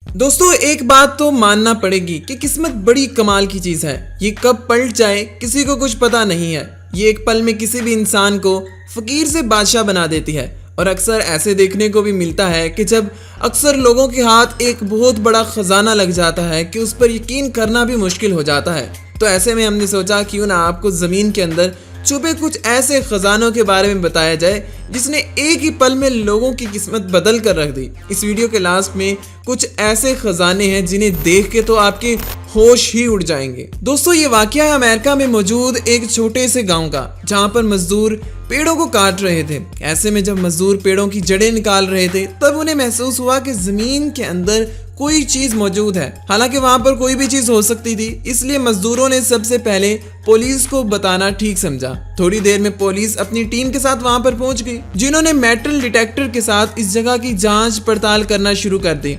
दोस्तों एक बात तो मानना पड़ेगी कि किस्मत बड़ी कमाल की चीज है। ये कब पलट जाए किसी को कुछ पता नहीं है। ये एक पल में किसी भी इंसान को फकीर से बादशाह बना देती है। और अक्सर ऐसे देखने को भी मिलता है कि जब अक्सर लोगों के हाथ एक बहुत बड़ा खजाना लग जाता है कि उस पर यकीन करना भी मुश्किल हो जाता है। तो ऐसे में हमने सोचा क्यों ना आपको जमीन के अंदर छुपे कुछ ऐसे खजानों के बारे में बताया जाए जिसने एक ही पल में लोगों की किस्मत बदल कर रख दी। इस वीडियो के लास्ट में कुछ ऐसे खजाने हैं जिन्हें देख के तो आपके होश ही उड़ जाएंगे। दोस्तों ये वाकया है अमेरिका में मौजूद एक छोटे से गांव का, जहां पर मजदूर पेड़ों को काट रहे थे। ऐसे में जब मजदूर पेड़ों की जड़ें निकाल रहे थे तब उन्हें महसूस हुआ कि जमीन के अंदर कोई चीज मौजूद है। हालांकि वहां पर कोई भी चीज हो सकती थी, इसलिए मजदूरों ने सबसे पहले पुलिस को बताना ठीक समझा। थोड़ी देर में पुलिस अपनी टीम के साथ वहां पर पहुंच गई, जिन्होंने मेटल डिटेक्टर के साथ इस जगह की जांच पड़ताल करना शुरू कर दी,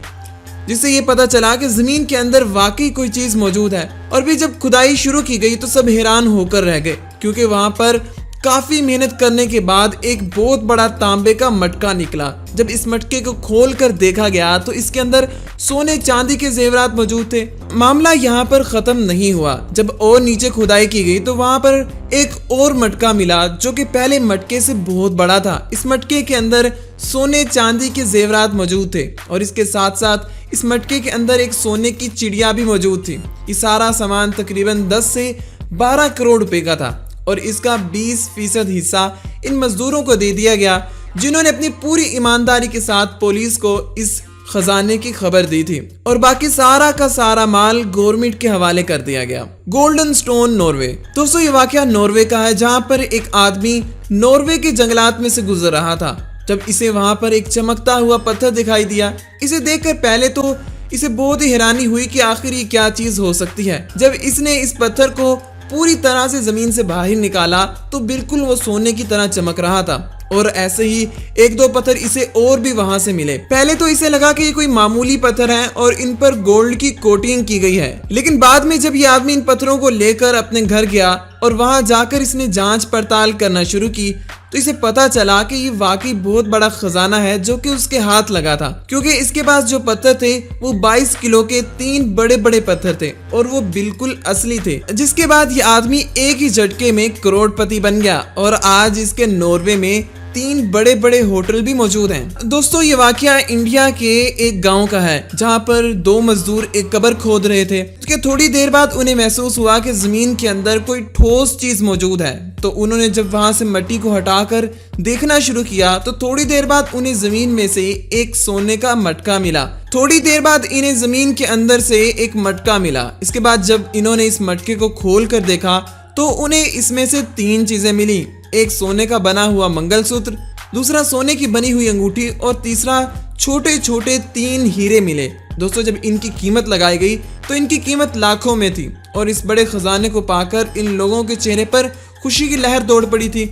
जिससे ये पता चला कि जमीन के अंदर वाकई कोई चीज मौजूद है। और भी जब खुदाई शुरू की गई तो सब हैरान होकर रह गए, क्योंकि वहां पर काफी मेहनत करने के बाद एक बहुत बड़ा तांबे का मटका निकला। जब इस मटके को खोल कर देखा गया तो इसके अंदर सोने चांदी के जेवरात मौजूद थे। मामला यहाँ पर खत्म नहीं हुआ। जब और नीचे खुदाई की गई तो वहां पर एक और मटका मिला जो कि पहले मटके से बहुत बड़ा था। इस मटके के अंदर सोने चांदी के जेवरात मौजूद थे और इसके साथ साथ इस मटके के अंदर एक सोने की चिड़िया भी मौजूद थी। ये सारा सामान तकरीबन 10 से 12 करोड़ रुपए का था और इसका 20% हिस्सा इन मजदूरों को दे दिया गया, जिन्होंने अपनी पूरी ईमानदारी के साथ पुलिस को इस खजाने की खबर दी थी। और बाकी सारा का सारा माल गवर्नमेंट के हवाले कर दिया गया। Golden stone Norway. दोस्तों ये वाकया नॉर्वे का है, जहां पर एक आदमी नॉर्वे के जंगलात में से गुजर रहा था जब इसे वहां पर एक चमकता हुआ पत्थर दिखाई दिया। इसे देखकर पहले तो इसे बहुत ही हैरानी हुई कि आखिर ये क्या चीज हो सकती है। जब इसने इस पत्थर को पूरी तरह से जमीन से बाहर निकाला तो बिल्कुल वो सोने की तरह चमक रहा था। और ऐसे ही एक दो पत्थर इसे और भी वहां से मिले। पहले तो इसे लगा कि ये कोई मामूली पत्थर हैं और इन पर गोल्ड की कोटिंग की गई है, लेकिन बाद में जब ये आदमी इन पत्थरों को लेकर अपने घर गया और वहां जाकर इसने जांच पड़ताल करना शुरू की तो इसे पता चला कि ये वाकई बहुत बड़ा खजाना है जो कि उसके हाथ लगा था, क्योंकि इसके पास जो पत्थर थे वो 22 किलो के 3 बड़े बड़े पत्थर थे और वो बिल्कुल असली थे। जिसके बाद ये आदमी एक ही झटके में करोड़पति बन गया और आज इसके नॉर्वे में 3 बड़े बड़े होटल भी मौजूद हैं। दोस्तों ये वाकया इंडिया के एक गांव का है, जहां पर 2 मजदूर एक कब्र खोद रहे थे। उसके थोड़ी देर बाद उन्हें महसूस हुआ कि जमीन के अंदर कोई ठोस चीज मौजूद है। तो उन्होंने जब वहां से मिट्टी को हटाकर देखना शुरू किया तो थोड़ी देर बाद उन्हें जमीन में से एक सोने का मटका मिला। थोड़ी देर बाद इन्हें जमीन के अंदर से एक मटका मिला। इसके बाद जब इन्होंने इस मटके को खोल कर देखा तो उन्हें इसमें से 3 चीजें मिली। एक सोने का बना हुआ मंगलसूत्र, दूसरा सोने की बनी हुई अंगूठी और तीसरा छोटे छोटे 3 हीरे मिले। दोस्तों जब इनकी कीमत लगाई गई तो इनकी कीमत लाखों में थी और इस बड़े खजाने को पाकर इन लोगों के चेहरे पर खुशी की लहर दौड़ पड़ी थी।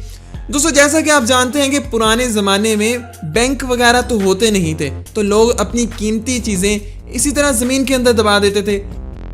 दोस्तों जैसा कि आप जानते हैं कि पुराने जमाने में बैंक वगैरह तो होते नहीं थे, तो लोग अपनी कीमती चीजें इसी तरह जमीन के अंदर दबा देते थे।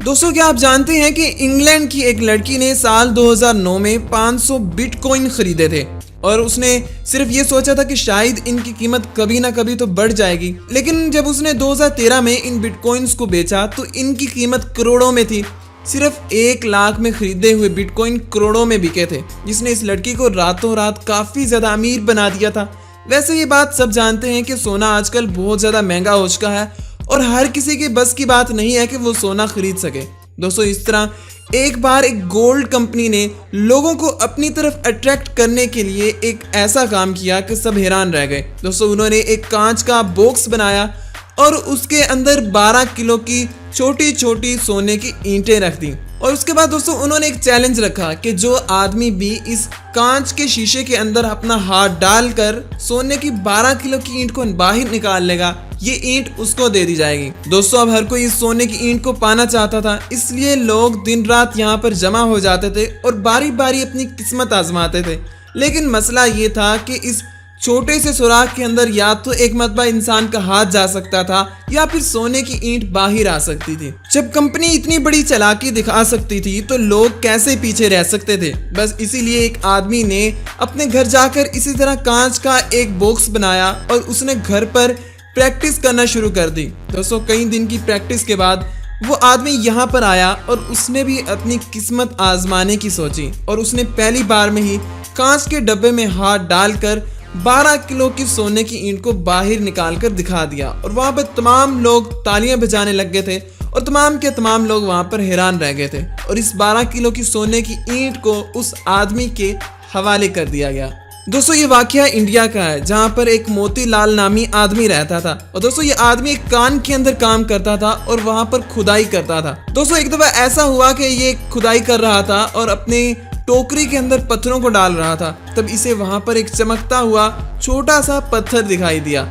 दोस्तों क्या आप जानते हैं कि इंग्लैंड की एक लड़की ने साल 2009 में 500 बिटकॉइन खरीदे थे और उसने सिर्फ ये सोचा था कि शायद इनकी कीमत कभी ना कभी तो बढ़ जाएगी, लेकिन जब उसने 2013 में इन बिटकॉइंस को बेचा तो इनकी कीमत करोड़ों में थी। सिर्फ 1 लाख में खरीदे हुए बिटकॉइन करोड़ों में बिके थे, जिसने इस लड़की को रातों रात काफी ज्यादा अमीर बना दिया था। वैसे ये बात सब जानते हैं कि सोना आजकल बहुत ज्यादा महंगा हो चुका है और हर किसी के बस की बात नहीं है कि वो सोना खरीद सके। दोस्तों इस तरह एक बार एक गोल्ड कंपनी ने लोगों को अपनी तरफ अट्रैक्ट करने के लिए एक ऐसा काम किया कि सब हैरान रह गए। दोस्तों उन्होंने एक कांच का बॉक्स बनाया और उसके अंदर 12 किलो की छोटी छोटी सोने की ईंटें रख दी और उसके बाद दोस्तों उन्होंने एक चैलेंज रखा कि जो आदमी भी इस कांच के शीशे के अंदर अपना हाथ डालकर सोने की 12 किलो की ईंट को बाहर निकाल लेगा, ये ईंट उसको दे दी जाएगी। दोस्तों अब हर कोई इस सोने की ईंट को पाना चाहता था, इसलिए लोग दिन रात यहाँ पर जमा हो जाते थे और बारी बारी अपनी किस्मत आजमाते थे। लेकिन मसला ये था कि इस छोटे से सुराख के अंदर या तो एक मरतबा इंसान का हाथ जा सकता था या फिर सोने की ईंट बाहर आ सकती थी। जब कंपनी इतनी बड़ी चालाकी दिखा सकती थी तो लोग कैसे पीछे रह सकते थे। बस इसीलिए एक आदमी ने अपने घर जाकर इसी तरह कांच का एक बॉक्स बनाया और उसने घर पर प्रैक्टिस करना शुरू कर दी। दोस्तों कई दिन की प्रैक्टिस के बाद वो आदमी यहाँ पर आया और उसने भी अपनी किस्मत आजमाने की सोची और उसने पहली बार में ही कांच के डब्बे में हाथ डालकर 12 किलो की सोने की ईंट को बाहर निकाल कर दिखा दिया और वहाँ पर तमाम लोग तालियां बजाने लग गए थे और तमाम के तमाम लोग वहाँ पर हैरान रह गए थे और इस 12 किलो की सोने की ईंट को उस आदमी के हवाले कर दिया गया। दोस्तों ये वाकया इंडिया का है जहाँ पर एक मोतीलाल नामी आदमी रहता था और दोस्तों ये आदमी एक कान के अंदर काम करता था और वहाँ पर खुदाई करता था। दोस्तों एक दफा ऐसा हुआ कि ये खुदाई कर रहा था और अपने टोकरी के अंदर पत्थरों को डाल रहा था, तब इसे वहाँ पर एक चमकता हुआ छोटा सा पत्थर दिखाई दिया।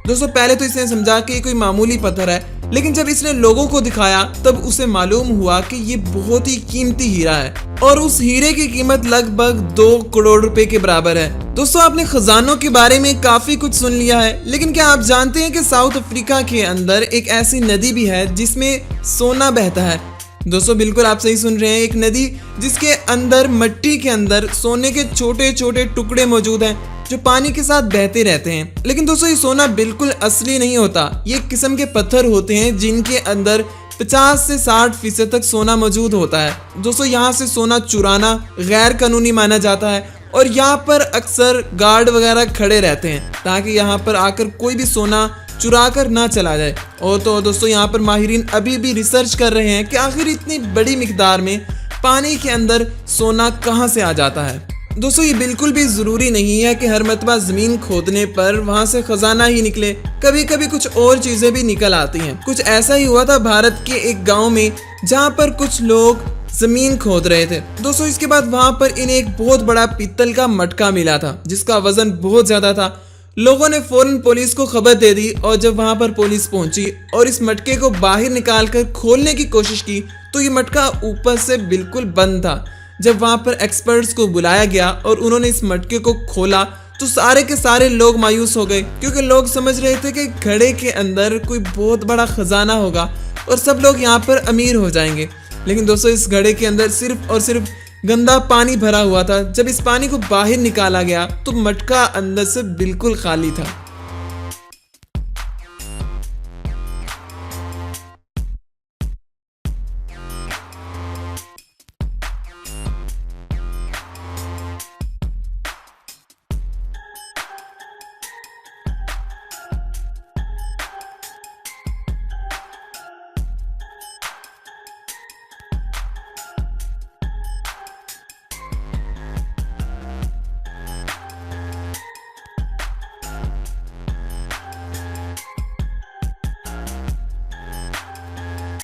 दोस्तों पहले तो इसने समझा कि ये कोई मामूली पत्थर है, लेकिन जब इसने लोगों को दिखाया तब उसे मालूम हुआ कि ये बहुत ही कीमती हीरा है और उस हीरे की कीमत लगभग 2 करोड़ रुपए के बराबर है। दोस्तों आपने खजानों के बारे में काफी कुछ सुन लिया है, लेकिन क्या आप जानते हैं कि साउथ अफ्रीका के अंदर एक ऐसी नदी भी है जिसमें सोना बहता है। दोस्तों बिल्कुल आप सही सुन रहे हैं, एक नदी जिसके अंदर मिट्टी के अंदर सोने के छोटे छोटे टुकड़े मौजूद हैं जो पानी के साथ बहते रहते हैं। लेकिन दोस्तों ये सोना बिल्कुल असली नहीं होता, ये एक किस्म के पत्थर होते हैं जिनके अंदर 50 से 60% तक सोना मौजूद होता है। दोस्तों यहाँ से सोना चुराना गैर कानूनी माना जाता है और यहाँ पर अक्सर गार्ड वगैरह खड़े रहते हैं ताकि यहाँ पर आकर कोई भी सोना चुरा कर ना चला जाए। और तो दोस्तों यहाँ पर माहिरीन अभी भी रिसर्च कर रहे हैं कि आखिर इतनी बड़ी मिकदार में पानी के अंदर सोना कहाँ से आ जाता है। दोस्तों ये बिल्कुल भी ज़रूरी नहीं है कि हर मरतबा ज़मीन खोदने पर वहाँ से खजाना ही निकले, कभी कभी कुछ और चीज़ें भी निकल आती हैं। कुछ ऐसा ही हुआ था भारत के एक गांव में जहाँ पर कुछ लोग ज़मीन खोद रहे थे। दोस्तों इसके बाद वहाँ पर इन्हें एक बहुत बड़ा पीतल का मटका मिला था जिसका वजन बहुत ज़्यादा था। लोगों ने फौरन पुलिस को खबर दे दी और जब वहाँ पर पुलिस पहुंची और इस मटके को बाहर निकाल कर खोलने की कोशिश की तो ये मटका ऊपर से बिल्कुल बंद था। जब वहाँ पर एक्सपर्ट्स को बुलाया गया और उन्होंने इस मटके को खोला तो सारे के सारे लोग मायूस हो गए क्योंकि लोग समझ रहे थे कि घड़े के अंदर कोई बहुत बड़ा खजाना होगा और सब लोग यहाँ पर अमीर हो जाएंगे। लेकिन दोस्तों इस घड़े के अंदर सिर्फ और सिर्फ गंदा पानी भरा हुआ था। जब इस पानी को बाहर निकाला गया तो मटका अंदर से बिल्कुल खाली था।